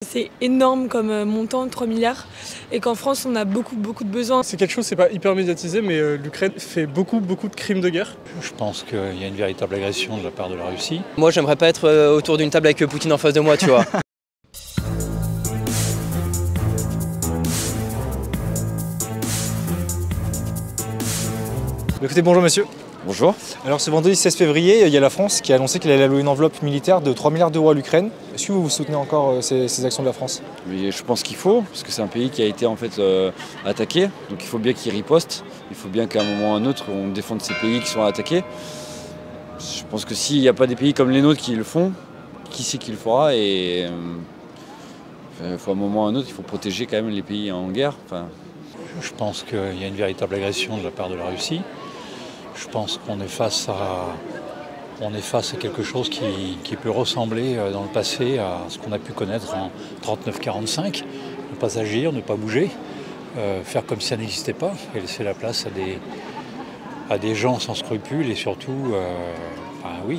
C'est énorme comme montant, 3 milliards, et qu'en France on a beaucoup de besoins. C'est quelque chose, c'est pas hyper médiatisé, mais l'Ukraine fait beaucoup de crimes de guerre. Je pense qu'il y a une véritable agression de la part de la Russie. Moi j'aimerais pas être autour d'une table avec Poutine en face de moi, tu vois. Écoutez, bonjour monsieur. Bonjour. Alors ce vendredi 16 février, il y a la France qui a annoncé qu'elle allait allouer une enveloppe militaire de 3 milliards d'euros à l'Ukraine. Est-ce que vous soutenez encore ces actions de la France? Mais je pense qu'il faut, parce que c'est un pays qui a été en fait attaqué, donc il faut bien qu'il riposte. Il faut bien qu'à un moment ou à un autre, on défende ces pays qui sont attaqués. Je pense que s'il n'y a pas des pays comme les nôtres qui le font, qui c'est qui le fera? Et faut à un moment ou à un autre, il faut protéger quand même les pays en guerre. Je pense qu'il y a une véritable agression de la part de la Russie. Je pense qu'on est face à quelque chose qui peut ressembler dans le passé à ce qu'on a pu connaître en 39-45. Ne pas agir, ne pas bouger, faire comme si ça n'existait pas et laisser la place à des gens sans scrupules et surtout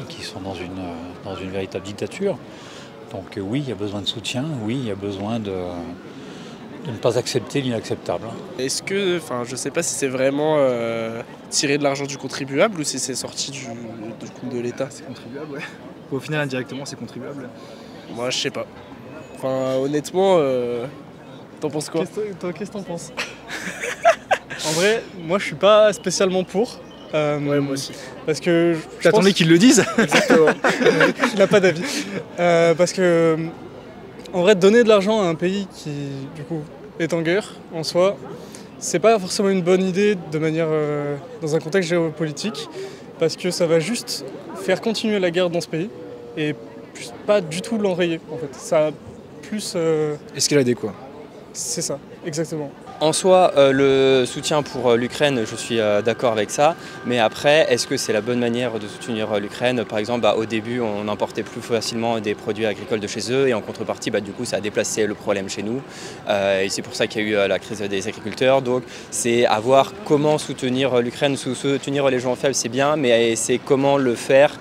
qui sont dans une véritable dictature. Donc oui, il y a besoin de soutien, oui, il y a besoin de ne pas accepter l'inacceptable. Est-ce que, je ne sais pas si c'est vraiment tirer de l'argent du contribuable ou si c'est sorti du compte de l'État. C'est contribuable, ouais. Au final, indirectement, c'est contribuable. Moi, je sais pas. Honnêtement, t'en penses quoi? Qu'est-ce que t'en penses? En vrai, moi je suis pas spécialement pour. Ouais, moi aussi. Parce que T'attendais qu'ils le disent? Exactement. Il n'a pas d'avis. Parce que en vrai, donner de l'argent à un pays qui, du coup, est en guerre, en soi, c'est pas forcément une bonne idée de manière dans un contexte géopolitique, parce que ça va juste faire continuer la guerre dans ce pays et pas du tout l'enrayer, en fait. Ça a plus... Escalader, quoi. C'est ça, exactement. En soi, le soutien pour l'Ukraine, je suis d'accord avec ça. Mais après, est-ce que c'est la bonne manière de soutenir l'Ukraine? Par exemple, au début, on importait plus facilement des produits agricoles de chez eux et en contrepartie, du coup, ça a déplacé le problème chez nous. Et c'est pour ça qu'il y a eu la crise des agriculteurs. Donc, c'est à voir comment soutenir l'Ukraine. Soutenir les gens faibles, c'est bien, mais c'est comment le faire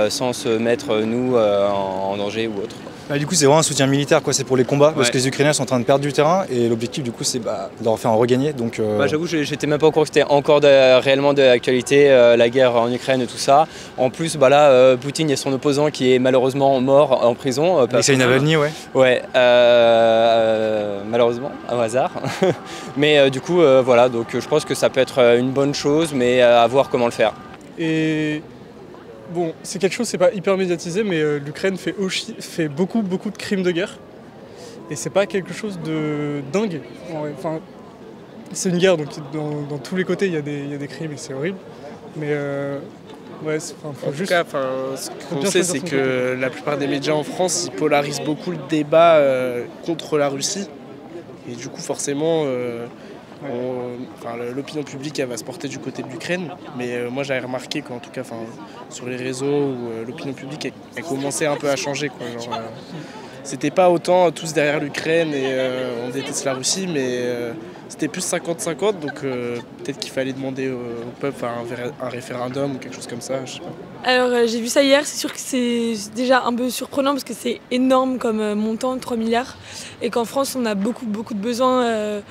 sans se mettre, nous, en danger ou autre. Du coup, c'est vraiment un soutien militaire, quoi. C'est pour les combats, parce Ouais. que les Ukrainiens sont en train de perdre du terrain et l'objectif, du coup, c'est de leur faire en regagner. Donc, J'avoue, j'étais même pas au courant que c'était encore réellement de l'actualité, la guerre en Ukraine et tout ça. En plus, Poutine, il y a son opposant qui est malheureusement mort en prison. Alexei Navalny, ouais. Ouais, malheureusement, au hasard. Mais du coup, donc je pense que ça peut être une bonne chose, mais à voir comment le faire. Et bon, c'est quelque chose, c'est pas hyper médiatisé, mais l'Ukraine fait beaucoup de crimes de guerre. Et c'est pas quelque chose de dingue. C'est une guerre, donc dans tous les côtés, il y a des crimes et c'est horrible. Mais Ce qu'on sait, c'est que la plupart des médias en France, ils polarisent beaucoup le débat contre la Russie. Et du coup, forcément, l'opinion publique, elle va se porter du côté de l'Ukraine. Mais moi, j'avais remarqué qu'en tout cas, sur les réseaux, où l'opinion publique, elle commençait un peu à changer, quoi. C'était pas autant tous derrière l'Ukraine et on déteste la Russie, mais c'était plus 50-50. Donc peut-être qu'il fallait demander au peuple un référendum ou quelque chose comme ça, je sais pas. Alors j'ai vu ça hier, c'est sûr que c'est déjà un peu surprenant parce que c'est énorme comme montant, 3 milliards, et qu'en France on a beaucoup de besoins.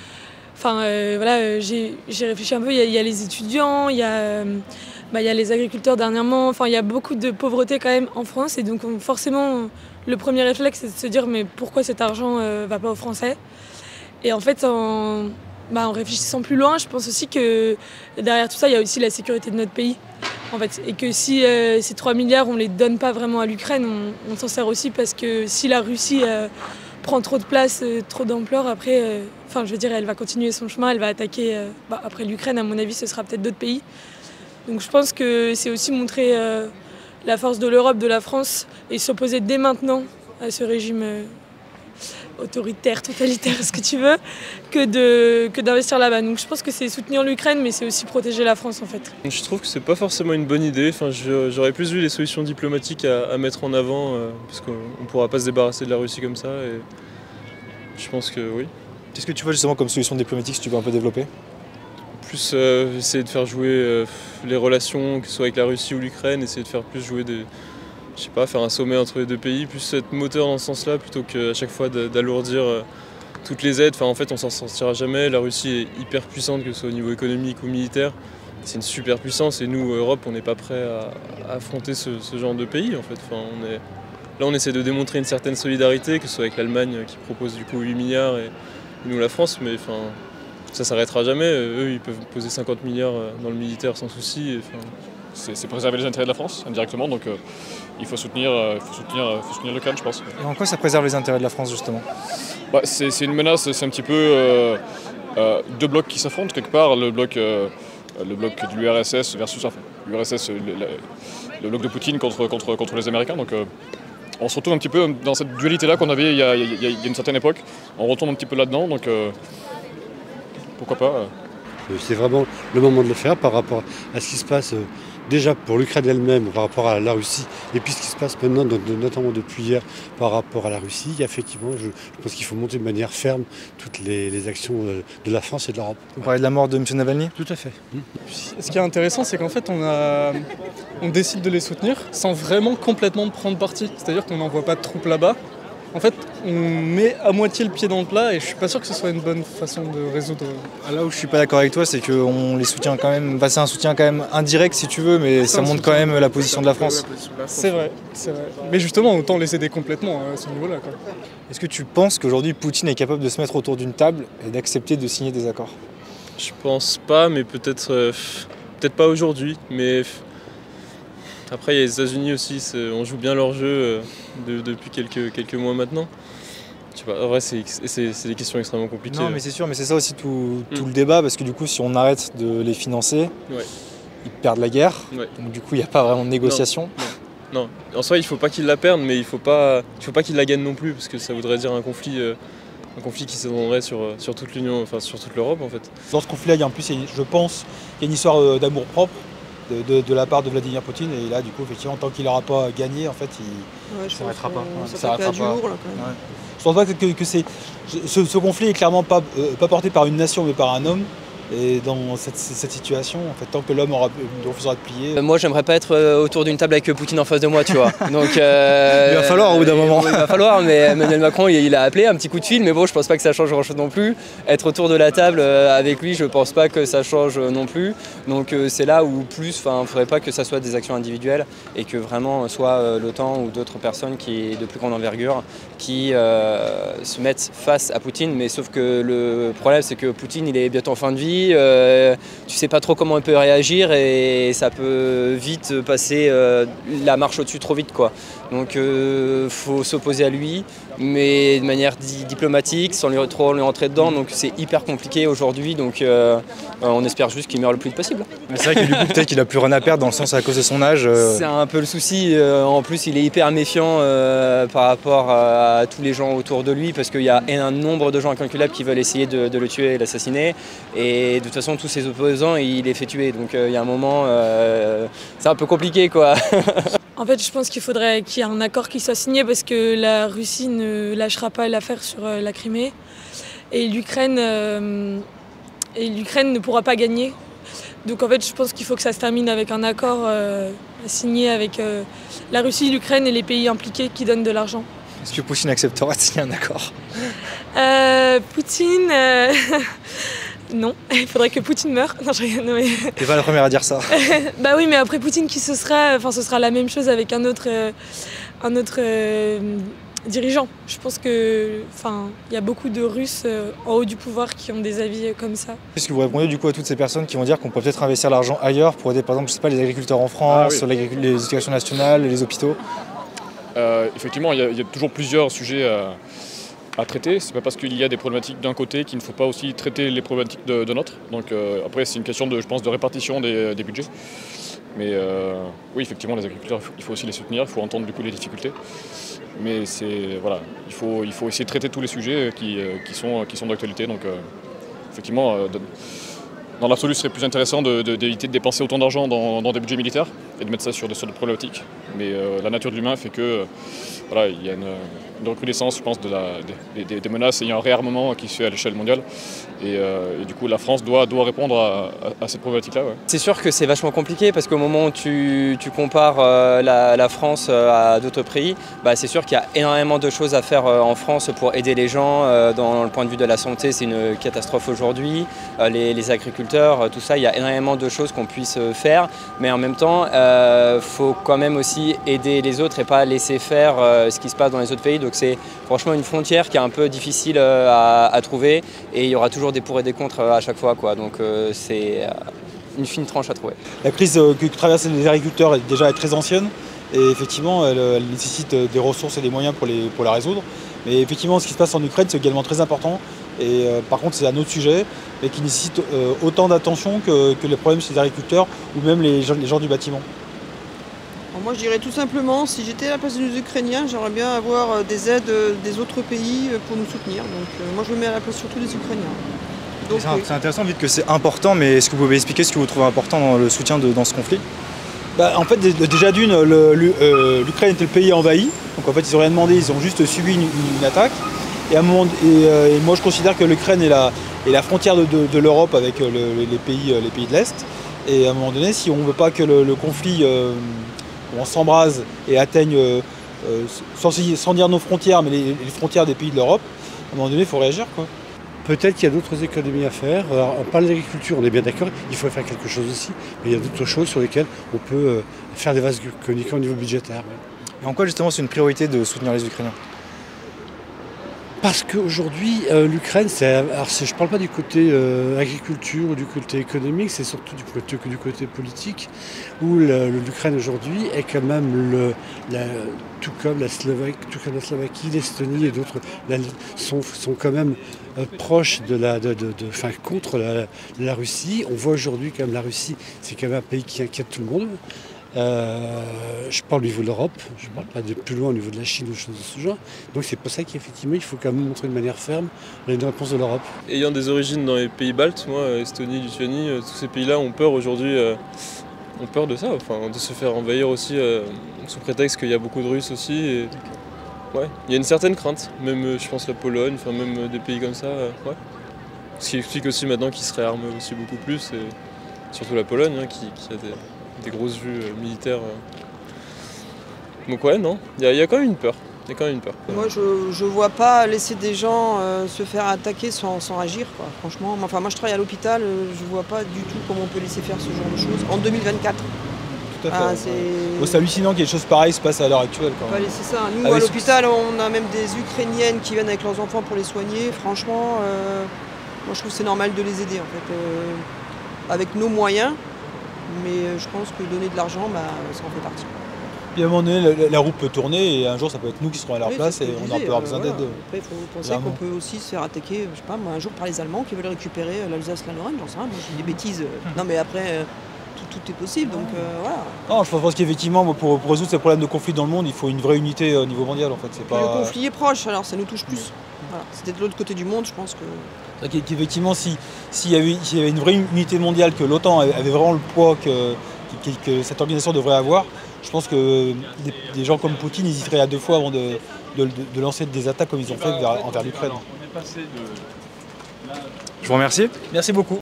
J'ai réfléchi un peu, il y a les étudiants, il y a les agriculteurs dernièrement, il y a beaucoup de pauvreté quand même en France, et donc forcément le premier réflexe c'est de se dire mais pourquoi cet argent va pas aux Français? Et en fait en réfléchissant plus loin, je pense aussi que derrière tout ça il y a aussi la sécurité de notre pays en fait, et que si ces 3 milliards on les donne pas vraiment à l'Ukraine, on s'en sert aussi parce que si la Russie prend trop de place, trop d'ampleur, après, elle va continuer son chemin, elle va attaquer. Après l'Ukraine, à mon avis, ce sera peut-être d'autres pays. Donc je pense que c'est aussi montrer la force de l'Europe, de la France, et s'opposer dès maintenant à ce régime autoritaire, totalitaire, ce que tu veux, que d'investir là-bas. Donc je pense que c'est soutenir l'Ukraine, mais c'est aussi protéger la France en fait. Je trouve que c'est pas forcément une bonne idée. J'aurais plus vu les solutions diplomatiques à mettre en avant, parce qu'on ne pourra pas se débarrasser de la Russie comme ça. Et je pense que oui. Qu'est-ce que tu vois justement comme solution diplomatique, si tu veux un peu développer? Plus essayer de faire jouer les relations, que ce soit avec la Russie ou l'Ukraine, essayer de faire plus jouer je sais pas, faire un sommet entre les deux pays, plus être moteur dans ce sens-là, plutôt qu'à chaque fois d'alourdir toutes les aides. Enfin, en fait, on s'en sortira jamais. La Russie est hyper puissante, que ce soit au niveau économique ou militaire. C'est une super puissance et nous, Europe, on n'est pas prêt à affronter ce genre de pays. En fait. Enfin, là, on essaie de démontrer une certaine solidarité, que ce soit avec l'Allemagne qui propose du coup 8 milliards et nous la France, mais enfin, ça s'arrêtera jamais. Eux, ils peuvent poser 50 milliards dans le militaire sans souci. C'est préserver les intérêts de la France indirectement, donc il faut soutenir l'Ukraine, je pense. Et en quoi ça préserve les intérêts de la France justement? C'est une menace, c'est un petit peu deux blocs qui s'affrontent quelque part, le bloc de l'URSS versus l'URSS, le bloc de Poutine contre les Américains. Donc on se retrouve un petit peu dans cette dualité-là qu'on avait il y a une certaine époque. On retombe un petit peu là-dedans, donc pourquoi pas. C'est vraiment le moment de le faire par rapport à ce qui se passe déjà pour l'Ukraine elle-même, par rapport à la Russie, et puis ce qui se passe maintenant, notamment depuis hier, par rapport à la Russie. Effectivement, je pense qu'il faut monter de manière ferme toutes les actions de la France et de l'Europe. Vous parlez de la mort de M. Navalny? Tout à fait. Ce qui est intéressant, c'est qu'en fait, on décide de les soutenir sans vraiment complètement prendre parti. C'est-à-dire qu'on n'envoie pas de troupes là-bas. En fait, on met à moitié le pied dans le plat et je suis pas sûr que ce soit une bonne façon de résoudre. Là où je suis pas d'accord avec toi, c'est qu'on les soutient quand même. C'est un soutien quand même indirect si tu veux, mais ça montre quand même la position de la France. C'est vrai, c'est vrai. Mais justement, autant les aider complètement à ce niveau-là. Est-ce que tu penses qu'aujourd'hui Poutine est capable de se mettre autour d'une table et d'accepter de signer des accords? Je pense pas, mais peut-être pas aujourd'hui. Mais après, il y a les États-Unis aussi, on joue bien leur jeu depuis quelques mois maintenant. Je sais pas, en vrai, c'est des questions extrêmement compliquées. Non, mais c'est sûr, mais c'est ça aussi tout le débat, parce que du coup, si on arrête de les financer, ils perdent la guerre. Ouais. Donc du coup, il n'y a pas vraiment de négociation. Non, en soi, il ne faut pas qu'ils la perdent, mais il ne faut pas qu'ils la gagnent non plus, parce que ça voudrait dire un conflit qui s'étendrait sur toute l'Union, enfin sur toute l'Europe en fait. Dans ce conflit-là, je pense qu'il y a une histoire d'amour propre. De la part de Vladimir Poutine, et là du coup effectivement tant qu'il n'aura pas gagné en fait il ne s'arrêtera pas. Ça s'arrêtera pas. Lourd, là, quand même. Ouais. Je pense pas que ce conflit est clairement pas porté par une nation mais par un homme. Et dans cette situation, en fait, tant que l'homme refusera de plier. Moi, j'aimerais pas être autour d'une table avec Poutine en face de moi, tu vois. Donc, il va falloir au bout d'un moment. Il va falloir, mais Emmanuel Macron, il a appelé un petit coup de fil, mais bon, je pense pas que ça change grand-chose non plus. Être autour de la table avec lui, je pense pas que ça change non plus. Donc, c'est là où il faudrait pas que ça soit des actions individuelles et que vraiment soit l'OTAN ou d'autres personnes de plus grande envergure qui se mettent face à Poutine. Mais sauf que le problème, c'est que Poutine, il est bientôt en fin de vie. Tu sais pas trop comment il peut réagir et ça peut vite passer la marche au-dessus trop vite quoi. Donc faut s'opposer à lui mais de manière diplomatique sans lui rentrer dedans, donc c'est hyper compliqué aujourd'hui, donc on espère juste qu'il meurt le plus vite possible. C'est vrai que du coup peut-être qu'il a plus rien à perdre dans le sens à cause de son âge. C'est un peu le souci, en plus il est hyper méfiant par rapport à tous les gens autour de lui parce qu'il y a un nombre de gens incalculables qui veulent essayer de le tuer et l'assassiner et de toute façon tous ses opposants il les fait tuer, donc il y a un moment c'est un peu compliqué quoi. En fait, je pense qu'il faudrait qu'il y ait un accord qui soit signé parce que la Russie ne lâchera pas l'affaire sur la Crimée et l'Ukraine ne pourra pas gagner. Donc en fait, je pense qu'il faut que ça se termine avec un accord signé avec la Russie, l'Ukraine et les pays impliqués qui donnent de l'argent. Est-ce que Poutine acceptera de signer un accord? Poutine... Non, il faudrait que Poutine meure. Non, je rigole, mais... T'es pas la première à dire ça. Bah oui, mais après Poutine ce sera la même chose avec un autre dirigeant. Je pense que, il y a beaucoup de Russes en haut du pouvoir qui ont des avis comme ça. Est-ce que vous répondez du coup à toutes ces personnes qui vont dire qu'on peut peut-être investir l'argent ailleurs pour aider par exemple, je sais pas, les agriculteurs en France, sur les éducations nationales, les hôpitaux? Effectivement, il y a toujours plusieurs sujets à traiter. C'est pas parce qu'il y a des problématiques d'un côté qu'il ne faut pas aussi traiter les problématiques de l'autre. Donc après c'est une question de répartition des budgets. Mais oui, effectivement les agriculteurs, il faut aussi les soutenir, il faut entendre du coup les difficultés. Mais il faut essayer de traiter tous les sujets qui sont d'actualité. Donc effectivement, dans l'absolu, ce serait plus intéressant d'éviter de dépenser autant d'argent dans des budgets militaires. et de mettre ça sur des sortes de problématiques. Mais la nature de l'humain fait que voilà, il y a une recrudescence, je pense, des menaces et il y a un réarmement qui se fait à l'échelle mondiale. Et du coup, la France doit répondre à cette problématique-là. Ouais. C'est sûr que c'est vachement compliqué parce qu'au moment où tu compares la France à d'autres pays, bah, c'est sûr qu'il y a énormément de choses à faire en France pour aider les gens. Dans le point de vue de la santé, c'est une catastrophe aujourd'hui. Les agriculteurs, tout ça, il y a énormément de choses qu'on puisse faire. Mais en même temps, faut quand même aussi aider les autres et pas laisser faire ce qui se passe dans les autres pays. Donc c'est franchement une frontière qui est un peu difficile à trouver et il y aura toujours des pour et des contre à chaque fois, quoi. Donc c'est une fine tranche à trouver. La crise que traversent les agriculteurs est déjà très ancienne et effectivement elle nécessite des ressources et des moyens pour la résoudre. Mais effectivement ce qui se passe en Ukraine c'est également très important et par contre c'est un autre sujet et qui nécessite autant d'attention que les problèmes chez les agriculteurs ou même les gens du bâtiment. Moi je dirais tout simplement, si j'étais à la place des Ukrainiens, j'aimerais bien avoir des aides des autres pays pour nous soutenir. Donc moi je me mets à la place surtout des Ukrainiens. C'est intéressant, vite que c'est important, mais est-ce que vous pouvez expliquer ce que vous trouvez important dans le soutien dans ce conflit? Bah, en fait, déjà d'une, l'Ukraine était le pays envahi, donc en fait ils n'ont rien demandé, ils ont juste subi une attaque. Et, et moi je considère que l'Ukraine est la frontière de l'Europe avec les pays de l'Est. Et à un moment donné, si on ne veut pas que le conflit s'embrase et atteigne, sans dire nos frontières, mais les frontières des pays de l'Europe, à un moment donné il faut réagir, quoi. Peut-être qu'il y a d'autres économies à faire. Alors, on parle d'agriculture, on est bien d'accord, il faut faire quelque chose aussi, mais il y a d'autres choses sur lesquelles on peut faire des vases communicants au niveau budgétaire. Et en quoi justement c'est une priorité de soutenir les Ukrainiens? Parce qu'aujourd'hui, l'Ukraine, alors je ne parle pas du côté agriculture ou du côté économique, c'est surtout du côté politique, où l'Ukraine aujourd'hui est quand même, tout comme la Slovaquie, l'Estonie et d'autres, sont quand même proches contre la Russie. On voit aujourd'hui quand même la Russie, c'est quand même un pays qui inquiète tout le monde. Je parle au niveau de l'Europe, je ne parle pas de plus loin au niveau de la Chine ou choses de ce genre. Donc c'est pour ça qu'effectivement il faut quand même montrer de manière ferme une réponse de l'Europe. Ayant des origines dans les pays baltes, moi, Estonie, Lituanie, tous ces pays-là ont peur aujourd'hui, ont peur de ça, enfin, de se faire envahir aussi sous prétexte qu'il y a beaucoup de Russes aussi. Et, ouais, il y a une certaine crainte, même je pense la Pologne, enfin même des pays comme ça, ouais. Ce qui explique aussi maintenant qu'ils se réarment aussi beaucoup plus, et surtout la Pologne qui a des grosses vues militaires. Donc ouais, non, il y a quand même une peur. Moi je vois pas laisser des gens se faire attaquer sans agir, quoi. Franchement, enfin, moi je travaille à l'hôpital, je vois pas du tout comment on peut laisser faire ce genre de choses en 2024. Tout à fait. C'est hallucinant que des choses pareilles se passent à l'heure actuelle. Pas laisser ça. Nous à l'hôpital on a même des Ukrainiennes qui viennent avec leurs enfants pour les soigner. Franchement, moi je trouve que c'est normal de les aider en fait, avec nos moyens. Mais je pense que donner de l'argent, ça en fait partie. Puis à un moment donné, la roue peut tourner et un jour ça peut être nous qui serons à leur place et on aura besoin d'aide. Après, il faut penser qu'on peut aussi se faire attaquer, je sais pas, un jour par les Allemands qui veulent récupérer l'Alsace-la-Lorraine, j'en sais rien, moi je dis des bêtises. Non mais après, tout est possible, donc voilà. Non, je pense qu'effectivement, pour résoudre ces problèmes de conflit dans le monde, il faut une vraie unité au niveau mondial en fait. Le conflit est proche, alors ça nous touche plus. Voilà. C'était de l'autre côté du monde, je pense que... Qu'effectivement, s'il y avait une vraie unité mondiale, que l'OTAN avait vraiment le poids que cette organisation devrait avoir, je pense que des gens comme Poutine hésiteraient à deux fois avant de lancer des attaques comme ils ont fait envers l'Ukraine. Je vous remercie. Merci beaucoup.